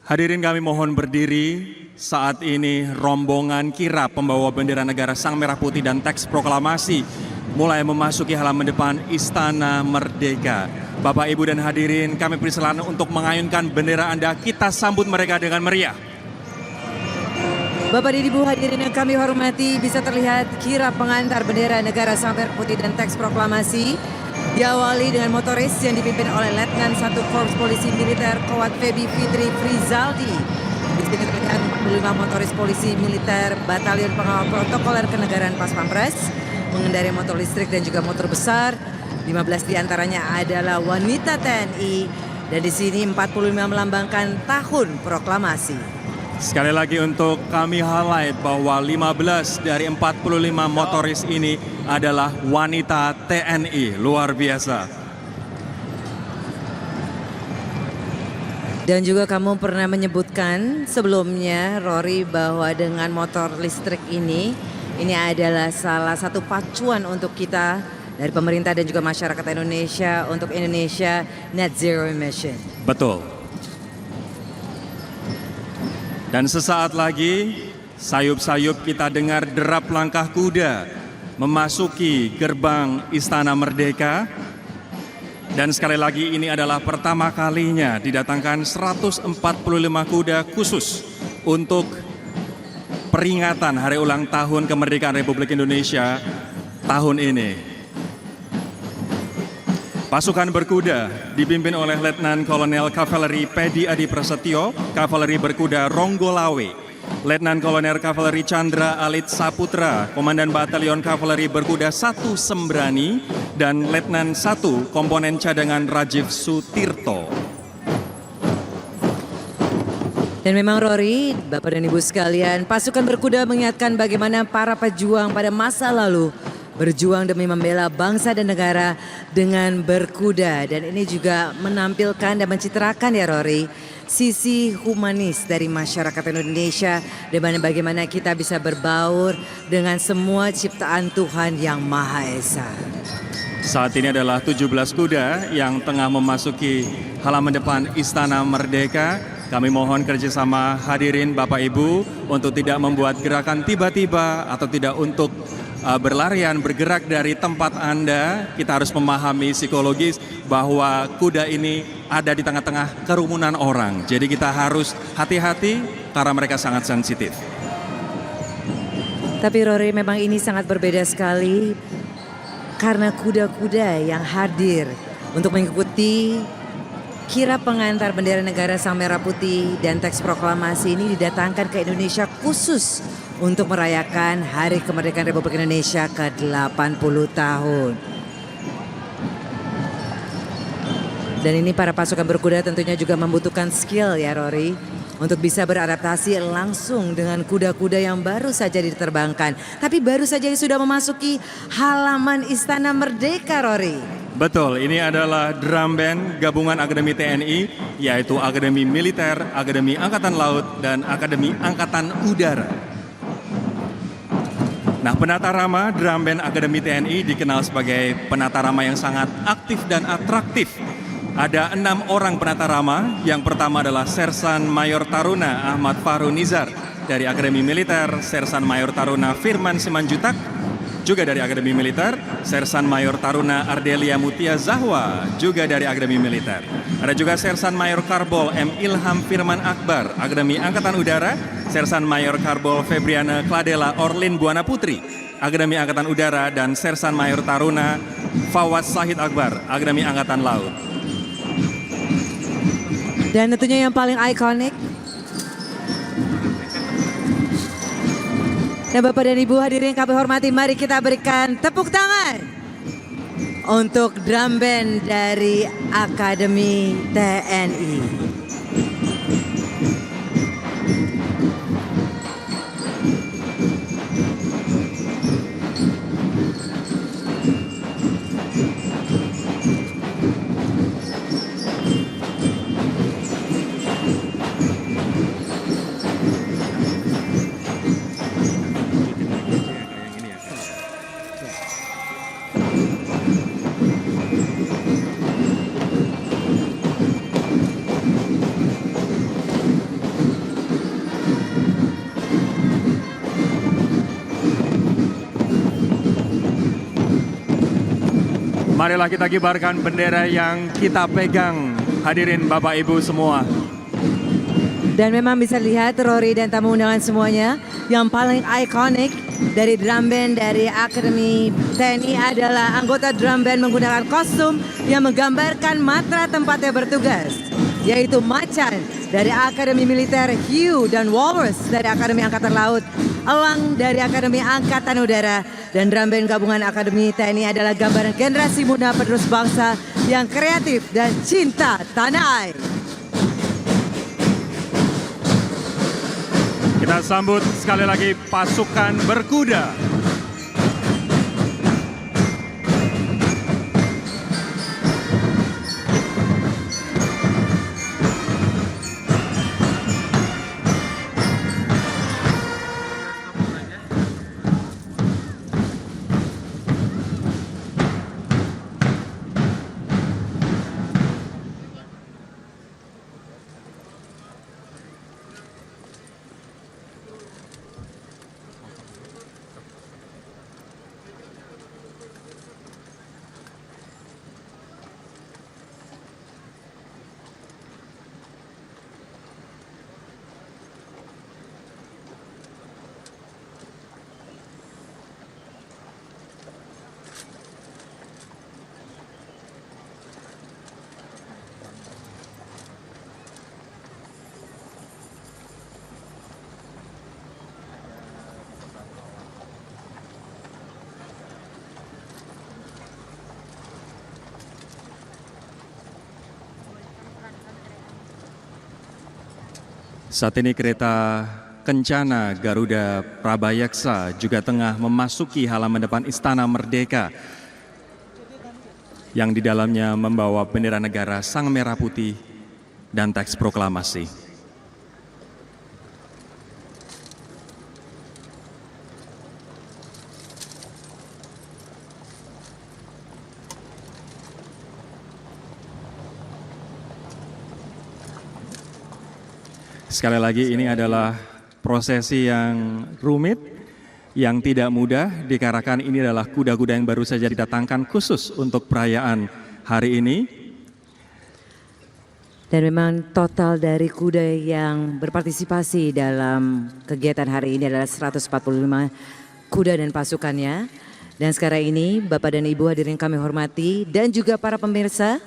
Hadirin kami mohon berdiri. Saat ini rombongan kirap pembawa bendera negara Sang Merah Putih dan teks proklamasi mulai memasuki halaman depan Istana Merdeka. Bapak, Ibu, dan hadirin, kami persilakan untuk mengayunkan bendera Anda. Kita sambut mereka dengan meriah. Bapak dan Ibu hadirin yang kami hormati, bisa terlihat kirap pengantar bendera negara Sang Merah Putih dan teks proklamasi diawali dengan motoris yang dipimpin oleh Letnan 1 Korps Polisi Militer Kowat Febi Fitri Frizaldi. Di sini terlihat 45 motoris polisi militer Batalion Pengawal Protokoler Kenegaraan Pas Pampres mengendarai motor listrik dan juga motor besar. 15 diantaranya adalah wanita TNI dan di sini 45 melambangkan tahun proklamasi. Sekali lagi untuk kami highlight bahwa 15 dari 45 motoris ini adalah wanita TNI. Luar biasa. Dan juga kamu pernah menyebutkan sebelumnya, Rory, bahwa dengan motor listrik ini adalah salah satu pacuan untuk kita dari pemerintah dan juga masyarakat Indonesia untuk Indonesia Net Zero Emission. Betul. Dan sesaat lagi, sayup-sayup kita dengar derap langkah kuda memasuki gerbang Istana Merdeka. Dan sekali lagi ini adalah pertama kalinya didatangkan 145 kuda khusus untuk peringatan Hari Ulang Tahun Kemerdekaan Republik Indonesia tahun ini. Pasukan berkuda dipimpin oleh Letnan Kolonel Kavaleri Pedi Adi Prasetyo, Kavaleri berkuda Ronggolawe, Letnan Kolonel Kavaleri Chandra Alit Saputra, Komandan Batalion Kavaleri berkuda 1 Sembrani, dan Letnan 1 Komponen Cadangan Rajiv Sutirto. Dan memang Rory, Bapak dan Ibu sekalian, pasukan berkuda mengingatkan bagaimana para pejuang pada masa lalu berjuang demi membela bangsa dan negara dengan berkuda. Dan ini juga menampilkan dan mencitrakan ya Rory, sisi humanis dari masyarakat Indonesia, di mana bagaimana kita bisa berbaur dengan semua ciptaan Tuhan Yang Maha Esa. Saat ini adalah 17 kuda yang tengah memasuki halaman depan Istana Merdeka. Kami mohon kerjasama hadirin Bapak Ibu untuk tidak membuat gerakan tiba-tiba atau tidak untuk berlarian bergerak dari tempat Anda. Kita harus memahami psikologis bahwa kuda ini ada di tengah-tengah kerumunan orang. Jadi kita harus hati-hati karena mereka sangat sensitif. Tapi Rory, memang ini sangat berbeda sekali karena kuda-kuda yang hadir untuk mengikuti kirap pengantar bendera negara Sang Merah Putih dan teks proklamasi ini didatangkan ke Indonesia khusus untuk merayakan Hari Kemerdekaan Republik Indonesia ke-80 tahun. Dan ini para pasukan berkuda tentunya juga membutuhkan skill ya Rory, untuk bisa beradaptasi langsung dengan kuda-kuda yang baru saja diterbangkan. Tapi baru saja sudah memasuki halaman Istana Merdeka, Rory. Betul, ini adalah drum band gabungan Akademi TNI, yaitu Akademi Militer, Akademi Angkatan Laut, dan Akademi Angkatan Udara. Nah, penata rama drum band Akademi TNI dikenal sebagai penata rama yang sangat aktif dan atraktif. Ada 6 orang penata rama. Yang pertama adalah Sersan Mayor Taruna Ahmad Fahru Nizar dari Akademi Militer, Sersan Mayor Taruna Firman Simanjutak juga dari Akademi Militer, Sersan Mayor Taruna Ardelia Mutia Zahwa juga dari Akademi Militer. Ada juga Sersan Mayor Karbol M. Ilham Firman Akbar, Akademi Angkatan Udara, Sersan Mayor Karbol Febriana Kladela Orlin Buana Putri, Akademi Angkatan Udara, dan Sersan Mayor Taruna Fawaz Sahid Akbar, Akademi Angkatan Laut. Dan tentunya yang paling ikonik. Dan Bapak dan Ibu hadirin yang kami hormati, mari kita berikan tepuk tangan untuk drum band dari Akademi TNI. Marilah kita kibarkan bendera yang kita pegang, hadirin Bapak Ibu semua. Dan memang bisa lihat Rory dan tamu undangan semuanya, yang paling ikonik dari drum band dari Akademi TNI adalah anggota drum band menggunakan kostum yang menggambarkan matra tempatnya bertugas, yaitu Macan dari Akademi Militer, Hiu dan Walrus dari Akademi Angkatan Laut, Elang dari Akademi Angkatan Udara, dan drum band gabungan Akademi TNI adalah gambaran generasi muda penerus bangsa yang kreatif dan cinta tanah air. Kita sambut sekali lagi pasukan berkuda. Saat ini kereta Kencana Garuda Prabayaksa juga tengah memasuki halaman depan Istana Merdeka yang di dalamnya membawa bendera negara Sang Merah Putih dan teks proklamasi. Sekali lagi ini adalah prosesi yang rumit, yang tidak mudah dikarenakan ini adalah kuda-kuda yang baru saja didatangkan khusus untuk perayaan hari ini. Dan memang total dari kuda yang berpartisipasi dalam kegiatan hari ini adalah 145 kuda dan pasukannya. Dan sekarang ini Bapak dan Ibu hadirin kami hormati dan juga para pemirsa,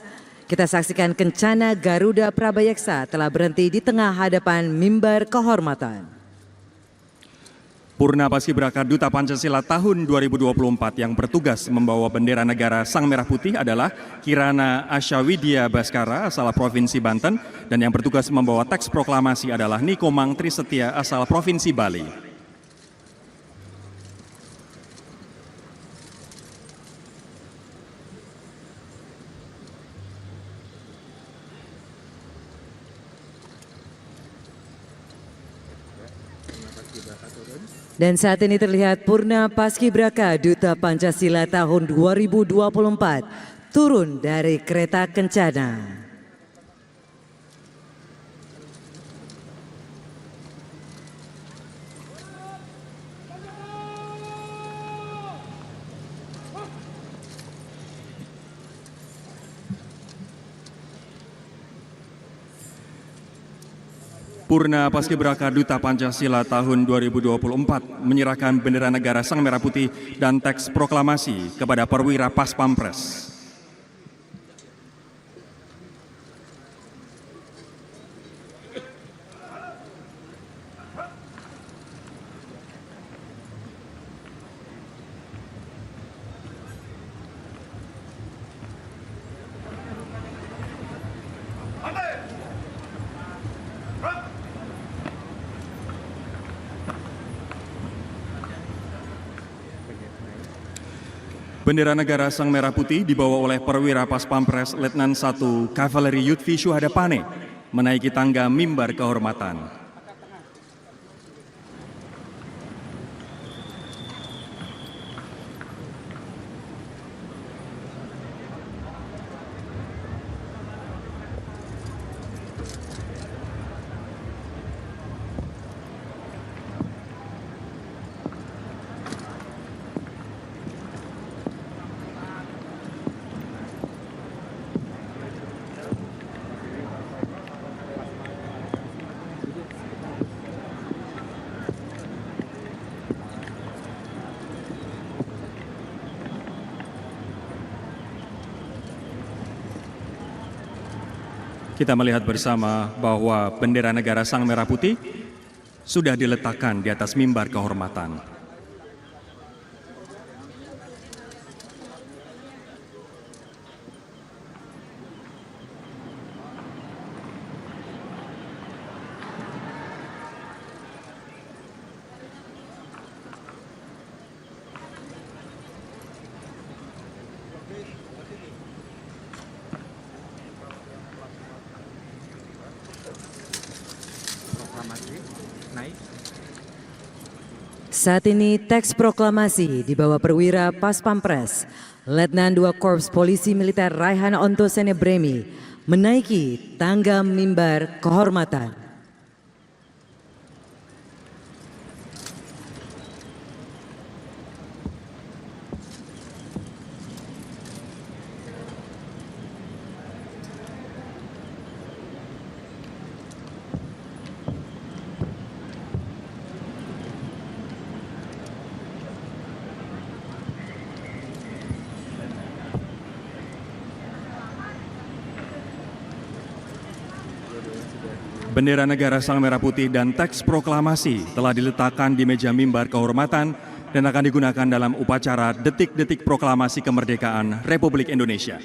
kita saksikan Kencana Garuda Prabayaksa telah berhenti di tengah hadapan mimbar kehormatan. Purna Paskibraka Duta Pancasila tahun 2024 yang bertugas membawa bendera negara Sang Merah Putih adalah Kirana Asyawidya Baskara asal Provinsi Banten, dan yang bertugas membawa teks proklamasi adalah Niko Mang Trisetia asal Provinsi Bali. Dan saat ini terlihat Purna Paskibraka Duta Pancasila tahun 2024 turun dari kereta Kencana. Purna Paskibraka Duta Pancasila tahun 2024 menyerahkan bendera negara Sang Merah Putih dan teks proklamasi kepada perwira Pas Pampres. Bendera negara Sang Merah Putih dibawa oleh perwira Pas Pampres Letnan 1 Kavaleri Yudvi Syuhadapane menaiki tangga mimbar kehormatan. Kita melihat bersama bahwa bendera negara Sang Merah Putih sudah diletakkan di atas mimbar kehormatan. Saat ini teks proklamasi dibawa perwira Pas Pampres, Letnan 2 Korps Polisi Militer Raihan Ontosene Bremi menaiki tangga mimbar kehormatan. Bendera negara Sang Merah Putih dan teks proklamasi telah diletakkan di meja mimbar kehormatan dan akan digunakan dalam upacara detik-detik proklamasi kemerdekaan Republik Indonesia.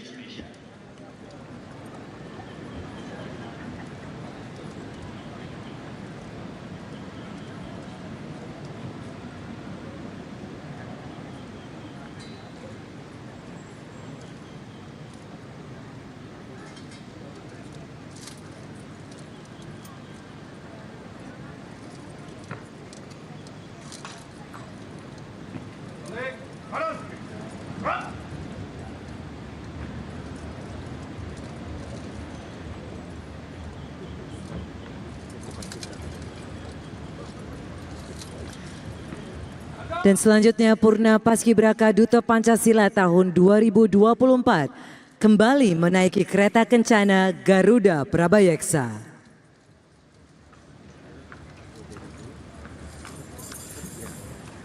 Dan selanjutnya Purna Paskibraka Duta Pancasila tahun 2024 kembali menaiki kereta kencana Garuda Prabayeksa.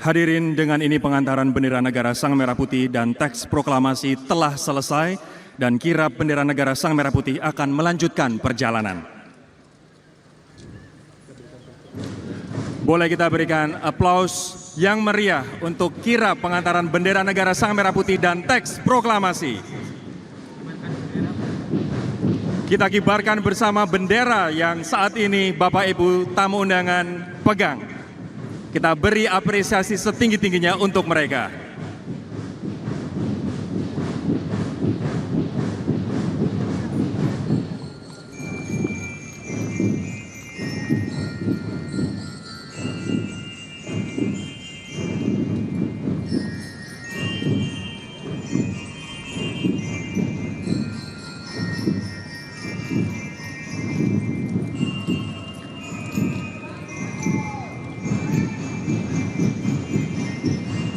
Hadirin, dengan ini pengantaran bendera negara Sang Merah Putih dan teks proklamasi telah selesai dan kirap bendera negara Sang Merah Putih akan melanjutkan perjalanan. Boleh kita berikan aplaus yang meriah untuk kirap pengantaran bendera negara Sang Merah Putih dan teks proklamasi. Kita kibarkan bersama bendera yang saat ini Bapak Ibu tamu undangan pegang. Kita beri apresiasi setinggi-tingginya untuk mereka.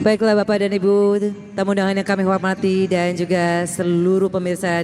Baiklah Bapak dan Ibu, tamu undangan yang kami hormati dan juga seluruh pemirsa